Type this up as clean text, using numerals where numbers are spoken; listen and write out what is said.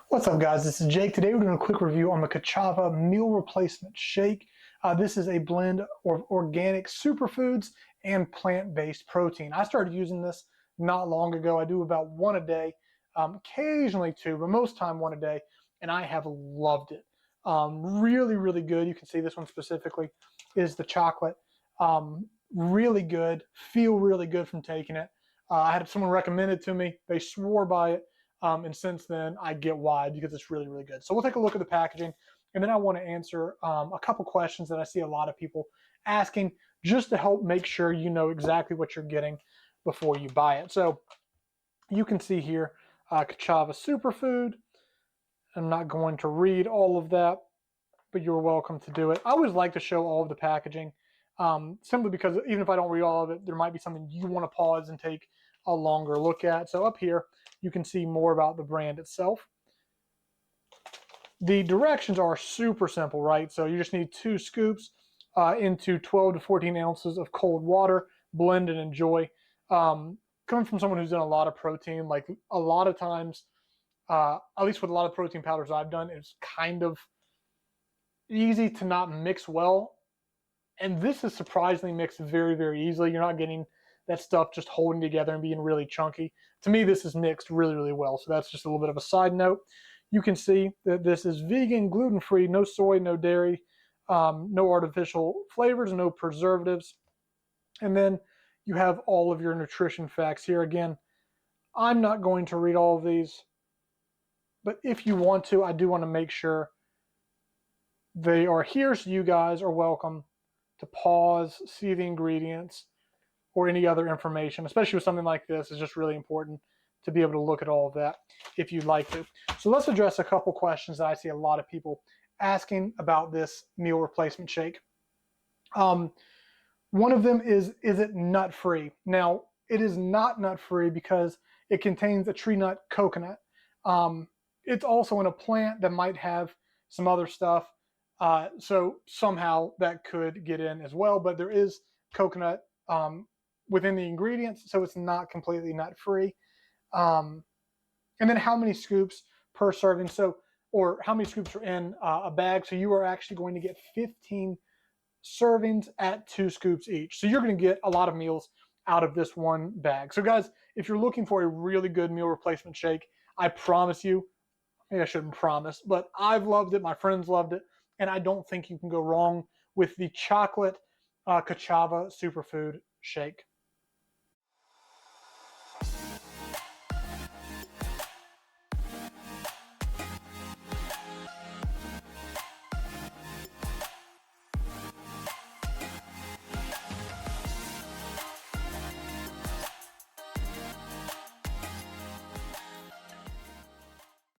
What's up, guys? This is Jake. Today we're doing a quick review on the Kachava Meal Replacement Shake. This is a blend of organic superfoods and plant-based protein. I started using this not long ago. I do about one a day, occasionally two, but most time one a day, and I have loved it. Really, really good. You can see this one specifically is the chocolate. Really good. Feel really good from taking it. I had someone recommend it to me. They swore by it. And since then, I get why, because it's really, really good. So we'll take a look at the packaging, and then I want to answer a couple questions that I see a lot of people asking, just to help make sure you know exactly what you're getting before you buy it. So you can see here, Kachava Superfood. I'm not going to read all of that, but you're welcome to do it. I always like to show all of the packaging, simply because even if I don't read all of it, there might be something you want to pause and take a longer look at. So up here, you can see more about the brand itself. The directions are super simple, right? So you just need 2 scoops into 12 to 14 ounces of cold water, blend and enjoy. Coming from someone who's done a lot of protein, like a lot of times, at least with a lot of protein powders I've done, it's kind of easy to not mix well. And this is surprisingly mixed very, very easily. You're not getting that stuff just holding together and being really chunky. To me, this is mixed really, really well. So that's just a little bit of a side note. You can see that this is vegan, gluten-free, no soy, no dairy, no artificial flavors, no preservatives. And then you have all of your nutrition facts here. Again, I'm not going to read all of these, but if you want to, I do want to make sure they are here, so you guys are welcome to pause, see the ingredients, or any other information, especially with something like this. It's just really important to be able to look at all of that if you'd like to. So let's address a couple questions that I see a lot of people asking about this meal replacement shake. One of them is it nut-free? Now, it is not nut-free because it contains a tree nut coconut. It's also in a plant that might have some other stuff, so somehow that could get in as well, but there is coconut within the ingredients, so it's not completely nut-free. And then how many scoops per serving, or how many scoops are in a bag. So you are actually going to get 15 servings at 2 scoops each. So you're going to get a lot of meals out of this one bag. So guys, if you're looking for a really good meal replacement shake, I promise you, maybe I shouldn't promise, but I've loved it, my friends loved it, and I don't think you can go wrong with the chocolate Kachava Superfood Shake.